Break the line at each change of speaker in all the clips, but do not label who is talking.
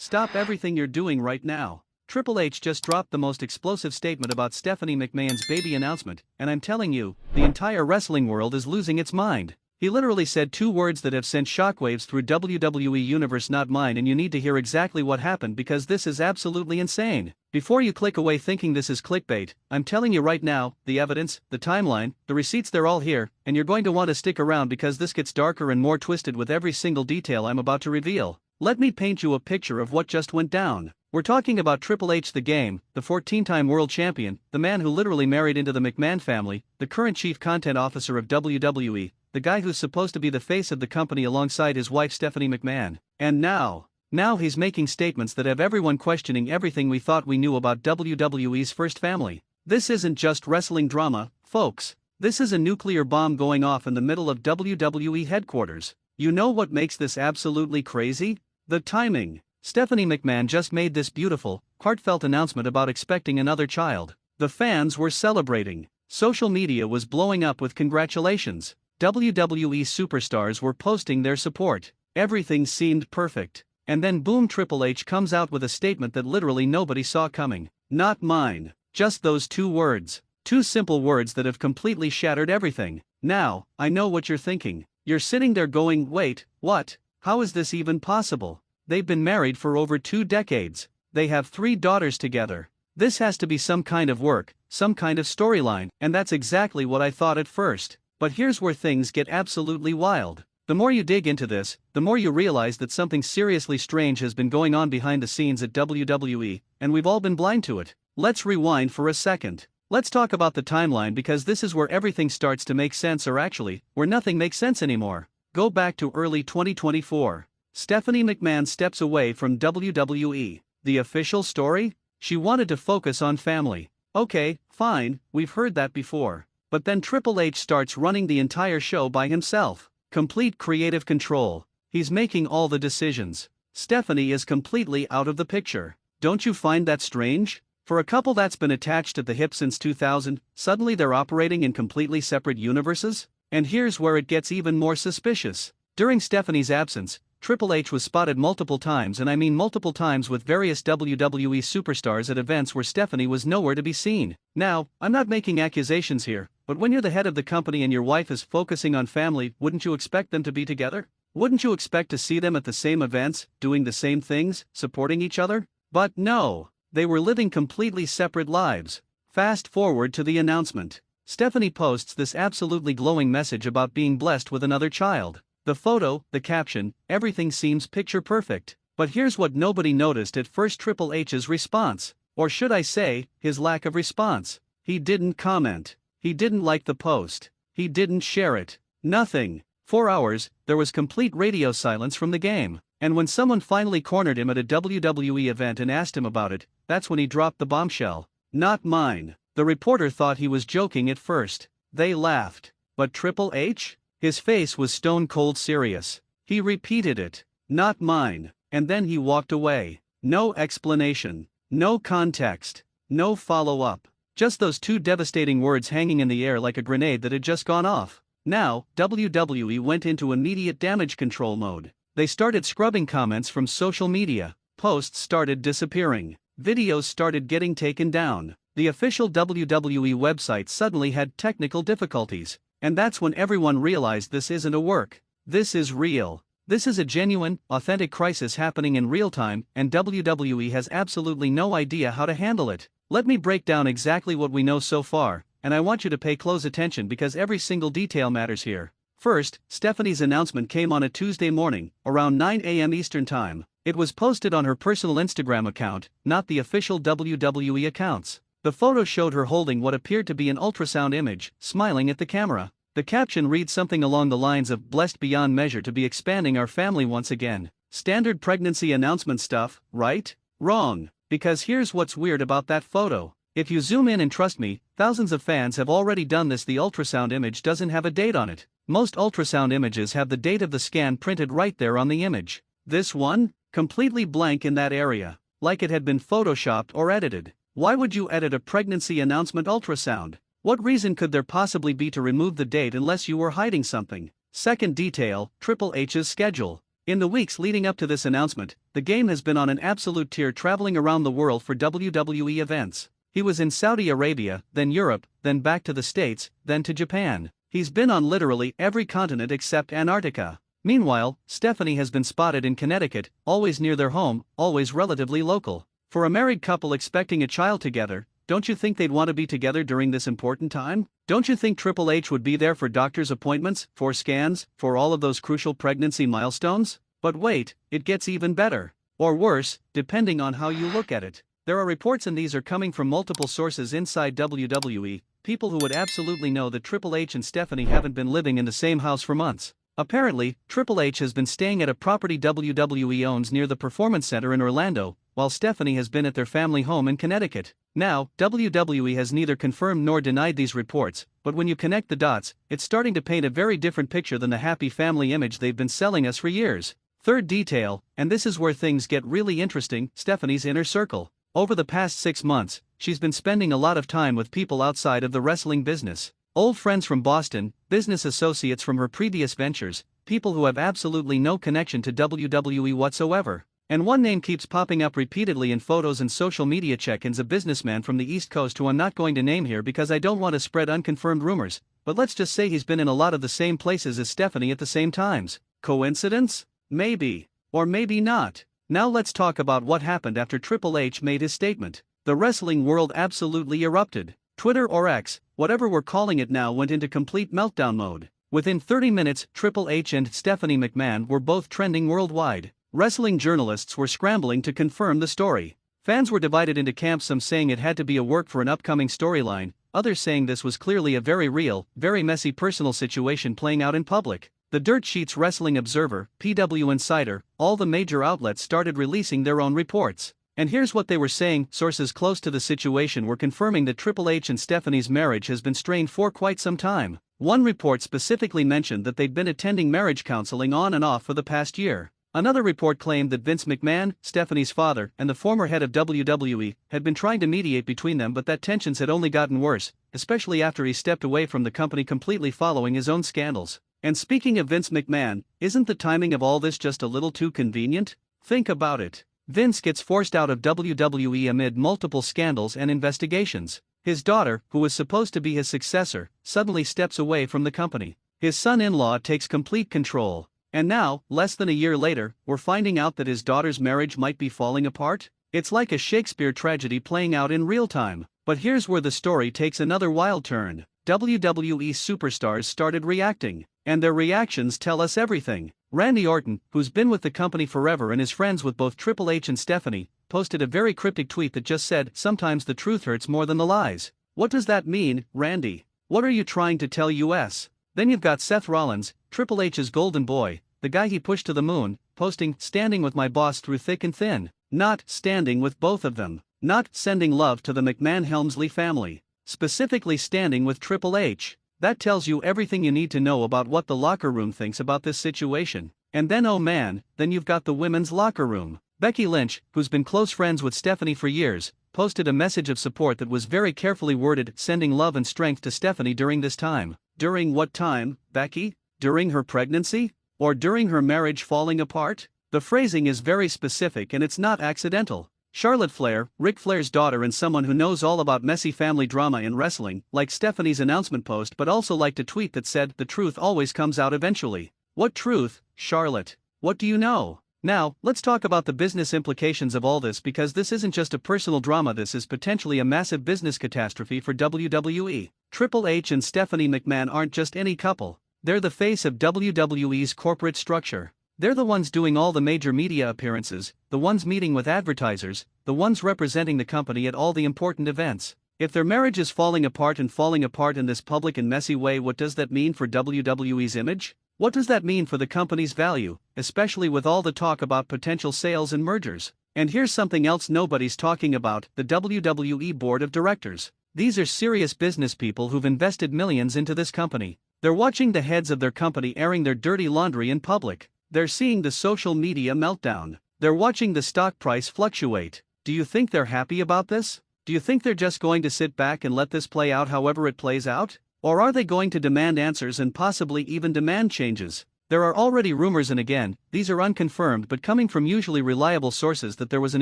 Stop everything you're doing right now. Triple H just dropped the most explosive statement about Stephanie McMahon's baby announcement, and I'm telling you, the entire wrestling world is losing its mind. He literally said two words that have sent shockwaves through WWE Universe, not mine, and you need to hear exactly what happened because this is absolutely insane. Before you click away thinking this is clickbait, I'm telling you right now, the evidence, the timeline, the receipts, they're all here, and you're going to want to stick around because this gets darker and more twisted with every single detail I'm about to reveal. Let me paint you a picture of what just went down. We're talking about Triple H the Game, the 14-time world champion, the man who literally married into the McMahon family, the current chief content officer of WWE, the guy who's supposed to be the face of the company alongside his wife Stephanie McMahon. And now he's making statements that have everyone questioning everything we thought we knew about WWE's first family. This isn't just wrestling drama, folks. This is a nuclear bomb going off in the middle of WWE headquarters. You know what makes this absolutely crazy? The timing. Stephanie McMahon just made this beautiful, heartfelt announcement about expecting another child. The fans were celebrating. Social media was blowing up with congratulations. WWE superstars were posting their support. Everything seemed perfect. And then boom, Triple H comes out with a statement that literally nobody saw coming. Not mine. Just those two words. Two simple words that have completely shattered everything. Now, I know what you're thinking. You're sitting there going, wait, what? How is this even possible? They've been married for over 2 decades. They have 3 daughters together. This has to be some kind of work, some kind of storyline, and that's exactly what I thought at first. But here's where things get absolutely wild. The more you dig into this, the more you realize that something seriously strange has been going on behind the scenes at WWE, and we've all been blind to it. Let's rewind for a second. Let's talk about the timeline because this is where everything starts to make sense, or actually, where nothing makes sense anymore. Go back to early 2024. Stephanie McMahon steps away from WWE. The official story? She wanted to focus on family. Okay, fine, we've heard that before. But then Triple H starts running the entire show by himself. Complete creative control. He's making all the decisions. Stephanie is completely out of the picture. Don't you find that strange? For a couple that's been attached at the hip since 2000, suddenly they're operating in completely separate universes? And here's where it gets even more suspicious. During Stephanie's absence, Triple H was spotted multiple times, and I mean multiple times, with various WWE superstars at events where Stephanie was nowhere to be seen. Now, I'm not making accusations here, but when you're the head of the company and your wife is focusing on family, wouldn't you expect them to be together? Wouldn't you expect to see them at the same events, doing the same things, supporting each other? But no, they were living completely separate lives. Fast forward to the announcement. Stephanie posts this absolutely glowing message about being blessed with another child. The photo, the caption, everything seems picture perfect. But here's what nobody noticed at first: Triple H's response. Or should I say, his lack of response. He didn't comment. He didn't like the post. He didn't share it. Nothing. 4 hours, there was complete radio silence from the game. And when someone finally cornered him at a WWE event and asked him about it, that's when he dropped the bombshell. Not mine. The reporter thought he was joking at first. They laughed. But Triple H? His face was stone cold serious. He repeated it. Not mine. And then he walked away. No explanation. No context. No follow-up. Just those two devastating words hanging in the air like a grenade that had just gone off. Now, WWE went into immediate damage control mode. They started scrubbing comments from social media. Posts started disappearing. Videos started getting taken down. The official WWE website suddenly had technical difficulties. And that's when everyone realized this isn't a work. This is real. This is a genuine, authentic crisis happening in real time, and WWE has absolutely no idea how to handle it. Let me break down exactly what we know so far, and I want you to pay close attention because every single detail matters here. First, Stephanie's announcement came on a Tuesday morning, around 9 a.m. Eastern Time. It was posted on her personal Instagram account, not the official WWE accounts. The photo showed her holding what appeared to be an ultrasound image, smiling at the camera. The caption reads something along the lines of "blessed beyond measure to be expanding our family once again." Standard pregnancy announcement stuff, right? Wrong. Because here's what's weird about that photo. If you zoom in, and trust me, thousands of fans have already done this, the ultrasound image doesn't have a date on it. Most ultrasound images have the date of the scan printed right there on the image. This one? Completely blank in that area. Like it had been photoshopped or edited. Why would you edit a pregnancy announcement ultrasound? What reason could there possibly be to remove the date unless you were hiding something? Second detail, Triple H's schedule. In the weeks leading up to this announcement, the game has been on an absolute tear, traveling around the world for WWE events. He was in Saudi Arabia, then Europe, then back to the States, then to Japan. He's been on literally every continent except Antarctica. Meanwhile, Stephanie has been spotted in Connecticut, always near their home, always relatively local. For a married couple expecting a child together, don't you think they'd want to be together during this important time? Don't you think Triple H would be there for doctor's appointments, for scans, for all of those crucial pregnancy milestones? But wait, it gets even better. Or worse, depending on how you look at it. There are reports, and these are coming from multiple sources inside WWE, people who would absolutely know that Triple H and Stephanie haven't been living in the same house for months. Apparently, Triple H has been staying at a property WWE owns near the Performance Center in Orlando, while Stephanie has been at their family home in Connecticut. Now, WWE has neither confirmed nor denied these reports, but when you connect the dots, it's starting to paint a very different picture than the happy family image they've been selling us for years. Third detail, and this is where things get really interesting, Stephanie's inner circle. Over the past 6 months, she's been spending a lot of time with people outside of the wrestling business. Old friends from Boston, business associates from her previous ventures, people who have absolutely no connection to WWE whatsoever. And one name keeps popping up repeatedly in photos and social media check-ins, a businessman from the East Coast who I'm not going to name here because I don't want to spread unconfirmed rumors, but let's just say he's been in a lot of the same places as Stephanie at the same times. Coincidence? Maybe. Or maybe not. Now let's talk about what happened after Triple H made his statement. The wrestling world absolutely erupted. Twitter or X, whatever we're calling it now, went into complete meltdown mode. Within 30 minutes, Triple H and Stephanie McMahon were both trending worldwide. Wrestling journalists were scrambling to confirm the story. Fans were divided into camps, some saying it had to be a work for an upcoming storyline, others saying this was clearly a very real, very messy personal situation playing out in public. The Dirt Sheets, Wrestling Observer, PW Insider, all the major outlets started releasing their own reports. And here's what they were saying. Sources close to the situation were confirming that Triple H and Stephanie's marriage has been strained for quite some time. One report specifically mentioned that they'd been attending marriage counseling on and off for the past year. Another report claimed that Vince McMahon, Stephanie's father, and the former head of WWE, had been trying to mediate between them, but that tensions had only gotten worse, especially after he stepped away from the company completely following his own scandals. And speaking of Vince McMahon, isn't the timing of all this just a little too convenient? Think about it. Vince gets forced out of WWE amid multiple scandals and investigations. His daughter, who was supposed to be his successor, suddenly steps away from the company. His son-in-law takes complete control. And now, less than a year later, we're finding out that his daughter's marriage might be falling apart? It's like a Shakespeare tragedy playing out in real time. But here's where the story takes another wild turn. WWE superstars started reacting. And their reactions tell us everything. Randy Orton, who's been with the company forever and is friends with both Triple H and Stephanie, posted a very cryptic tweet that just said, "Sometimes the truth hurts more than the lies." What does that mean, Randy? What are you trying to tell us? Then you've got Seth Rollins, Triple H's golden boy, the guy he pushed to the moon, posting, "Standing with my boss through thick and thin." Not standing with both of them. Not sending love to the McMahon-Helmsley family. Specifically standing with Triple H. That tells you everything you need to know about what the locker room thinks about this situation. And then, oh man, then you've got the women's locker room. Becky Lynch, who's been close friends with Stephanie for years, posted a message of support that was very carefully worded, sending love and strength to Stephanie during this time. During what time, Becky? During her pregnancy? Or during her marriage falling apart? The phrasing is very specific and it's not accidental. Charlotte Flair, Ric Flair's daughter and someone who knows all about messy family drama in wrestling, liked Stephanie's announcement post but also liked a tweet that said, "The truth always comes out eventually." What truth, Charlotte? What do you know? Now, let's talk about the business implications of all this, because this isn't just a personal drama, this is potentially a massive business catastrophe for WWE. Triple H and Stephanie McMahon aren't just any couple. They're the face of WWE's corporate structure. They're the ones doing all the major media appearances, the ones meeting with advertisers, the ones representing the company at all the important events. If their marriage is falling apart in this public and messy way, what does that mean for WWE's image? What does that mean for the company's value, especially with all the talk about potential sales and mergers? And here's something else nobody's talking about, the WWE Board of Directors. These are serious business people who've invested millions into this company. They're watching the heads of their company airing their dirty laundry in public. They're seeing the social media meltdown. They're watching the stock price fluctuate. Do you think they're happy about this? Do you think they're just going to sit back and let this play out however it plays out? Or are they going to demand answers and possibly even demand changes? There are already rumors, and again, these are unconfirmed but coming from usually reliable sources, that there was an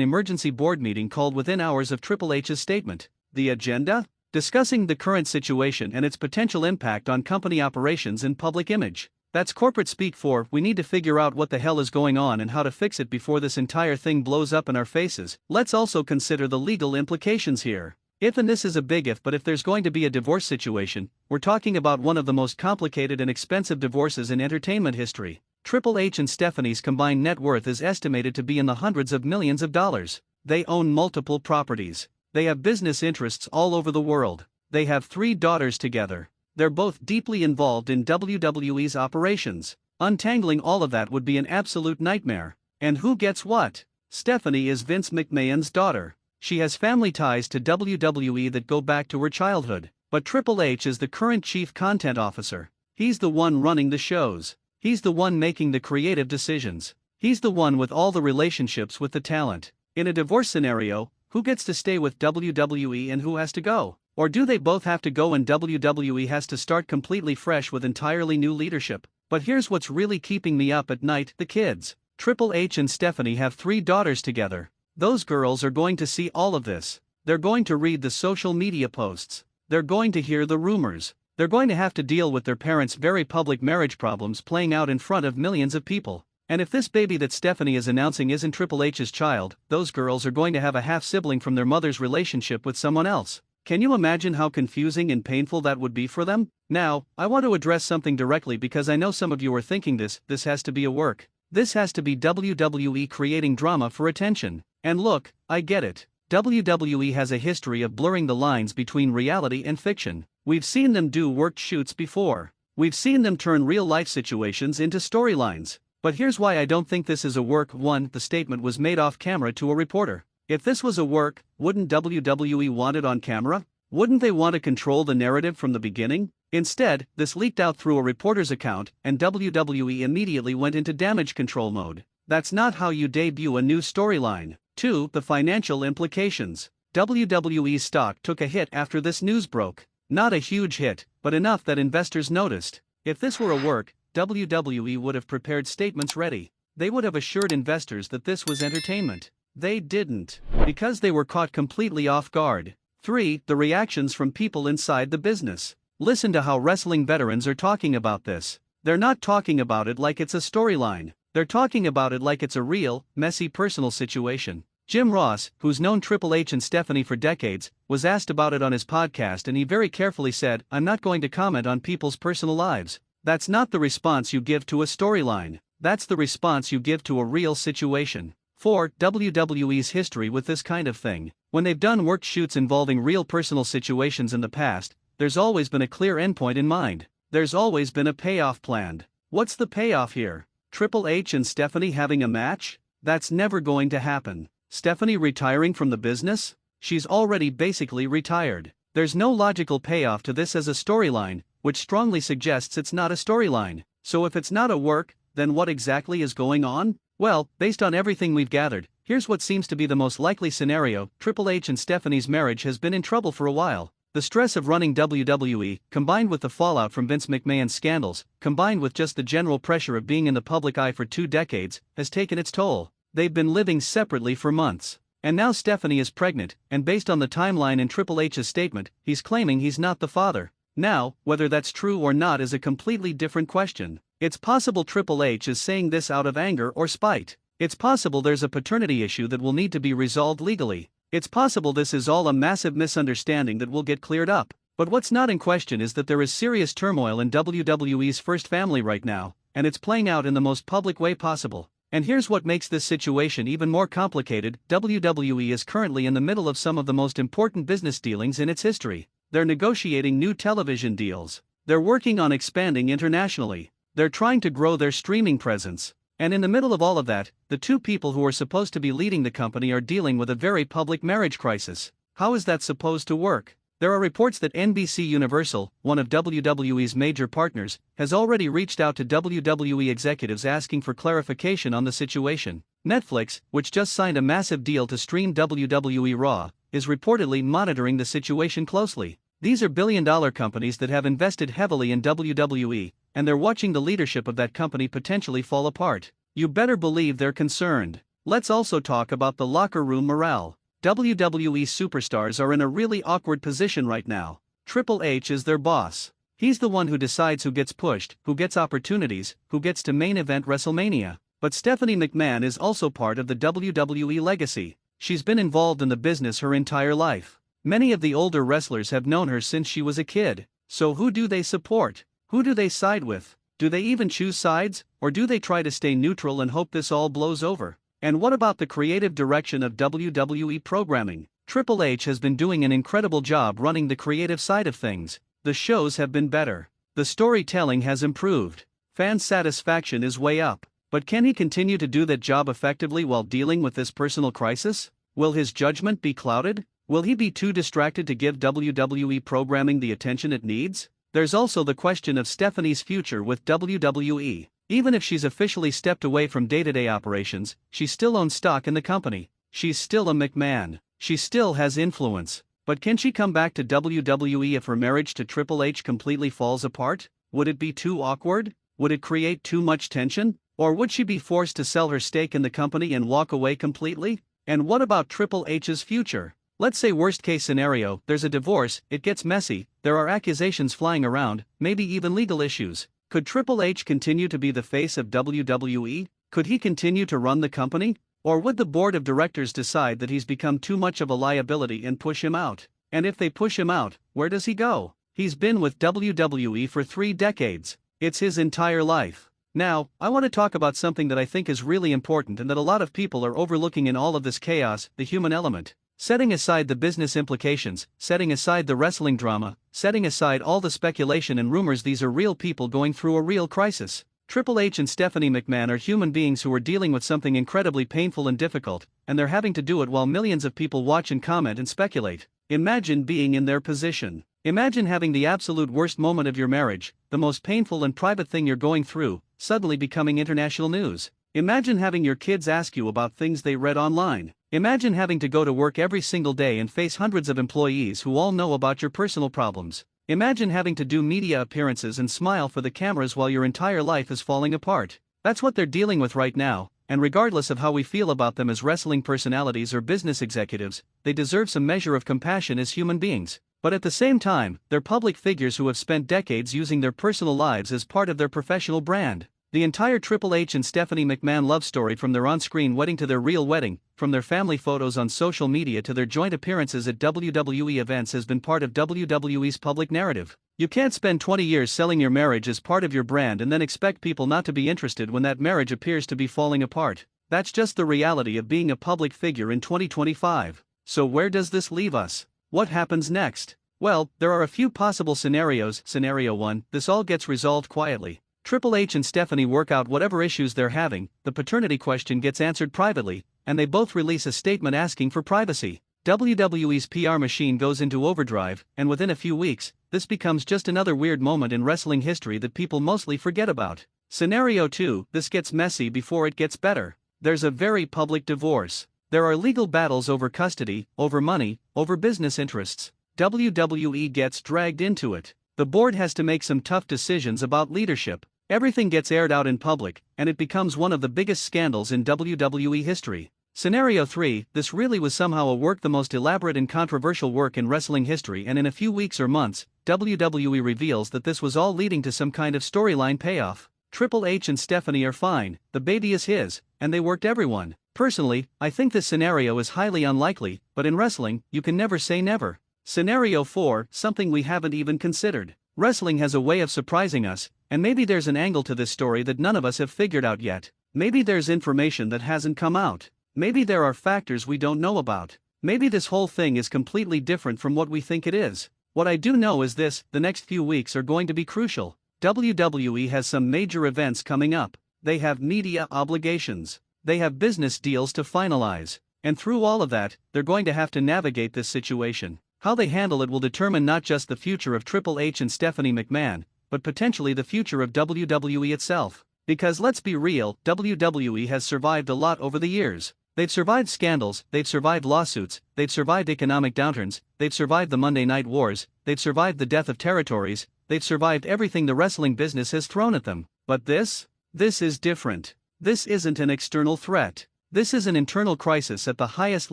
emergency board meeting called within hours of Triple H's statement. The agenda? Discussing the current situation and its potential impact on company operations and public image. That's corporate speak for, we need to figure out what the hell is going on and how to fix it before this entire thing blows up in our faces. Let's also consider the legal implications here. If, and this is a big if, but if there's going to be a divorce situation, we're talking about one of the most complicated and expensive divorces in entertainment history. Triple H and Stephanie's combined net worth is estimated to be in the hundreds of millions of dollars. They own multiple properties. They have business interests all over the world. They have 3 daughters together. They're both deeply involved in WWE's operations. Untangling all of that would be an absolute nightmare. And who gets what? Stephanie is Vince McMahon's daughter. She has family ties to WWE that go back to her childhood, but Triple H is the current chief content officer. He's the one running the shows. He's the one making the creative decisions. He's the one with all the relationships with the talent. In a divorce scenario, who gets to stay with WWE and who has to go? Or do they both have to go and WWE has to start completely fresh with entirely new leadership? But here's what's really keeping me up at night: the kids. Triple H and Stephanie have 3 daughters together. Those girls are going to see all of this. They're going to read the social media posts. They're going to hear the rumors. They're going to have to deal with their parents' very public marriage problems playing out in front of millions of people. And if this baby that Stephanie is announcing isn't Triple H's child, those girls are going to have a half-sibling from their mother's relationship with someone else. Can you imagine how confusing and painful that would be for them? Now, I want to address something directly because I know some of you are thinking this has to be a work. This has to be WWE creating drama for attention. And look, I get it. WWE has a history of blurring the lines between reality and fiction. We've seen them do worked shoots before. We've seen them turn real-life situations into storylines. But here's why I don't think this is a work. 1. The statement was made off camera to a reporter. If this was a work, wouldn't WWE want it on camera? Wouldn't they want to control the narrative from the beginning? Instead, this leaked out through a reporter's account, and WWE immediately went into damage control mode. That's not how you debut a new storyline. 2. The financial implications. WWE's stock took a hit after this news broke. Not a huge hit, but enough that investors noticed. If this were a work, WWE would have prepared statements ready. They would have assured investors that this was entertainment. They didn't, because they were caught completely off guard. 3. The reactions from people inside the business. Listen to how wrestling veterans are talking about this. They're not talking about it like it's a storyline. They're talking about it like it's a real, messy personal situation. Jim Ross, who's known Triple H and Stephanie for decades, was asked about it on his podcast, and he very carefully said, "I'm not going to comment on people's personal lives." That's not the response you give to a storyline. That's the response you give to a real situation. 4. WWE's history with this kind of thing. When they've done worked shoots involving real personal situations in the past, there's always been a clear endpoint in mind. There's always been a payoff planned. What's the payoff here? Triple H and Stephanie having a match? That's never going to happen. Stephanie retiring from the business? She's already basically retired. There's no logical payoff to this as a storyline, which strongly suggests it's not a storyline. So if it's not a work, then what exactly is going on? Well, based on everything we've gathered, here's what seems to be the most likely scenario. Triple H and Stephanie's marriage has been in trouble for a while. The stress of running WWE, combined with the fallout from Vince McMahon's scandals, combined with just the general pressure of being in the public eye for 2 decades, has taken its toll. They've been living separately for months. And now Stephanie is pregnant, and based on the timeline in Triple H's statement, he's claiming he's not the father. Now, whether that's true or not is a completely different question. It's possible Triple H is saying this out of anger or spite. It's possible there's a paternity issue that will need to be resolved legally. It's possible this is all a massive misunderstanding that will get cleared up. But what's not in question is that there is serious turmoil in WWE's first family right now, and it's playing out in the most public way possible. And here's what makes this situation even more complicated. WWE is currently in the middle of some of the most important business dealings in its history. They're negotiating new television deals. They're working on expanding internationally. They're trying to grow their streaming presence. And in the middle of all of that, the 2 people who are supposed to be leading the company are dealing with a very public marriage crisis. How is that supposed to work? There are reports that NBC Universal, one of WWE's major partners, has already reached out to WWE executives asking for clarification on the situation. Netflix, which just signed a massive deal to stream WWE Raw, is reportedly monitoring the situation closely. These are billion-dollar companies that have invested heavily in WWE, and they're watching the leadership of that company potentially fall apart. You better believe they're concerned. Let's also talk about the locker room morale. WWE superstars are in a really awkward position right now. Triple H is their boss. He's the one who decides who gets pushed, who gets opportunities, who gets to main event WrestleMania. But Stephanie McMahon is also part of the WWE legacy. She's been involved in the business her entire life. Many of the older wrestlers have known her since she was a kid. So who do they support? Who do they side with? Do they even choose sides, or do they try to stay neutral and hope this all blows over? And what about the creative direction of WWE programming? Triple H has been doing an incredible job running the creative side of things. The shows have been better. The storytelling has improved. Fan satisfaction is way up. But can he continue to do that job effectively while dealing with this personal crisis? Will his judgment be clouded? Will he be too distracted to give WWE programming the attention it needs? There's also the question of Stephanie's future with WWE. Even if she's officially stepped away from day-to-day operations, she still owns stock in the company. She's still a McMahon. She still has influence. But can she come back to WWE if her marriage to Triple H completely falls apart? Would it be too awkward? Would it create too much tension? Or would she be forced to sell her stake in the company and walk away completely? And what about Triple H's future? Let's say worst-case scenario, there's a divorce, it gets messy, there are accusations flying around, maybe even legal issues. Could Triple H continue to be the face of WWE? Could he continue to run the company? Or would the board of directors decide that he's become too much of a liability and push him out? And if they push him out, where does he go? He's been with WWE for 3 decades. It's his entire life. Now, I want to talk about something that I think is really important and that a lot of people are overlooking in all of this chaos, the human element. Setting aside the business implications, setting aside the wrestling drama, setting aside all the speculation and rumors, these are real people going through a real crisis. Triple H and Stephanie McMahon are human beings who are dealing with something incredibly painful and difficult, and they're having to do it while millions of people watch and comment and speculate. Imagine being in their position. Imagine having the absolute worst moment of your marriage, the most painful and private thing you're going through, suddenly becoming international news. Imagine having your kids ask you about things they read online. Imagine having to go to work every single day and face hundreds of employees who all know about your personal problems. Imagine having to do media appearances and smile for the cameras while your entire life is falling apart. That's what they're dealing with right now, and regardless of how we feel about them as wrestling personalities or business executives, they deserve some measure of compassion as human beings. But at the same time, they're public figures who have spent decades using their personal lives as part of their professional brand. The entire Triple H and Stephanie McMahon love story, from their on-screen wedding to their real wedding, from their family photos on social media to their joint appearances at WWE events, has been part of WWE's public narrative. You can't spend 20 years selling your marriage as part of your brand and then expect people not to be interested when that marriage appears to be falling apart. That's just the reality of being a public figure in 2025. So where does this leave us? What happens next? Well, there are a few possible scenarios. Scenario 1, this all gets resolved quietly. Triple H and Stephanie work out whatever issues they're having, the paternity question gets answered privately, and they both release a statement asking for privacy. WWE's PR machine goes into overdrive, and within a few weeks, this becomes just another weird moment in wrestling history that people mostly forget about. Scenario 2, this gets messy before it gets better. There's a very public divorce. There are legal battles over custody, over money, over business interests. WWE gets dragged into it. The board has to make some tough decisions about leadership. Everything gets aired out in public, and it becomes one of the biggest scandals in WWE history. Scenario 3, this really was somehow a work, the most elaborate and controversial work in wrestling history, and in a few weeks or months, WWE reveals that this was all leading to some kind of storyline payoff. Triple H and Stephanie are fine, the baby is his, and they worked everyone. Personally, I think this scenario is highly unlikely, but in wrestling, you can never say never. Scenario 4, something we haven't even considered. Wrestling has a way of surprising us, and maybe there's an angle to this story that none of us have figured out yet. Maybe there's information that hasn't come out. Maybe there are factors we don't know about. Maybe this whole thing is completely different from what we think it is. What I do know is this: the next few weeks are going to be crucial. WWE has some major events coming up. They have media obligations. They have business deals to finalize. And through all of that, they're going to have to navigate this situation. How they handle it will determine not just the future of Triple H and Stephanie McMahon, but potentially the future of WWE itself. Because let's be real, WWE has survived a lot over the years. They've survived scandals, they've survived lawsuits, they've survived economic downturns, they've survived the Monday Night Wars, they've survived the death of territories, they've survived everything the wrestling business has thrown at them. But this is different. This isn't an external threat. This is an internal crisis at the highest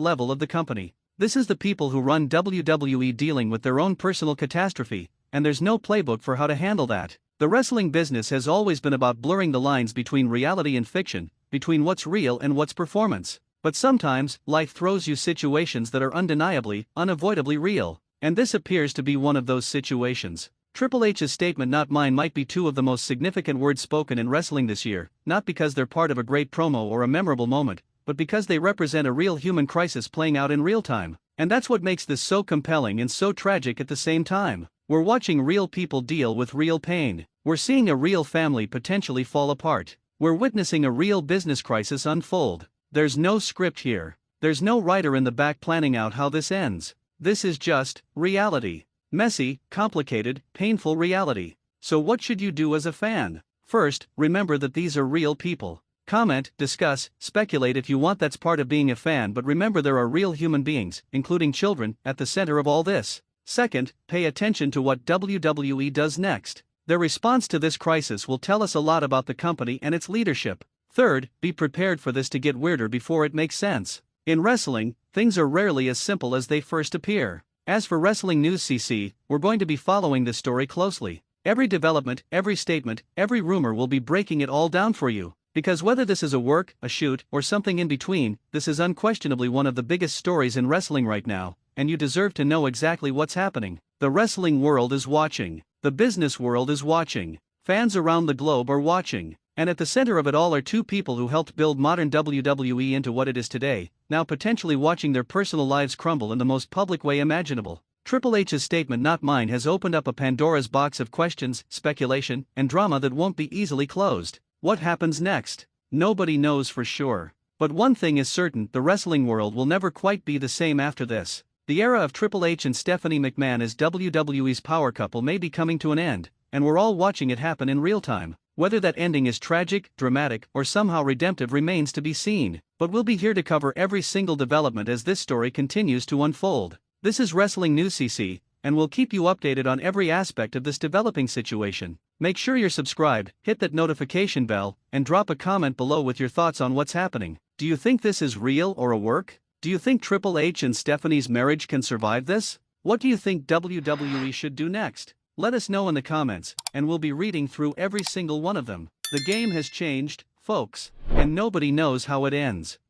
level of the company. This is the people who run WWE dealing with their own personal catastrophe, and there's no playbook for how to handle that. The wrestling business has always been about blurring the lines between reality and fiction, between what's real and what's performance. But sometimes, life throws you situations that are undeniably, unavoidably real. And this appears to be one of those situations. Triple H's statement "not mine" might be two of the most significant words spoken in wrestling this year, not because they're part of a great promo or a memorable moment, but because they represent a real human crisis playing out in real time. And that's what makes this so compelling and so tragic at the same time. We're watching real people deal with real pain. We're seeing a real family potentially fall apart. We're witnessing a real business crisis unfold. There's no script here. There's no writer in the back planning out how this ends. This is just reality. Messy, complicated, painful reality. So what should you do as a fan? First, remember that these are real people. Comment, discuss, speculate if you want. That's part of being a fan, but remember there are real human beings, including children, at the center of all this. Second, pay attention to what WWE does next. Their response to this crisis will tell us a lot about the company and its leadership. Third, be prepared for this to get weirder before it makes sense. In wrestling, things are rarely as simple as they first appear. As for WrestlingNewsCC, we're going to be following this story closely. Every development, every statement, every rumor will be breaking it all down for you. Because whether this is a work, a shoot, or something in between, this is unquestionably one of the biggest stories in wrestling right now, and you deserve to know exactly what's happening. The wrestling world is watching. The business world is watching. Fans around the globe are watching. And at the center of it all are two people who helped build modern WWE into what it is today, now potentially watching their personal lives crumble in the most public way imaginable. Triple H's statement "not mine" has opened up a Pandora's box of questions, speculation, and drama that won't be easily closed. What happens next? Nobody knows for sure. But one thing is certain: the wrestling world will never quite be the same after this. The era of Triple H and Stephanie McMahon as WWE's power couple may be coming to an end, and we're all watching it happen in real time. Whether that ending is tragic, dramatic, or somehow redemptive remains to be seen, but we'll be here to cover every single development as this story continues to unfold. This is WrestlingNewsCC, and we'll keep you updated on every aspect of this developing situation. Make sure you're subscribed, hit that notification bell, and drop a comment below with your thoughts on what's happening. Do you think this is real or a work? Do you think Triple H and Stephanie's marriage can survive this? What do you think WWE should do next? Let us know in the comments, and we'll be reading through every single one of them. The game has changed, folks, and nobody knows how it ends.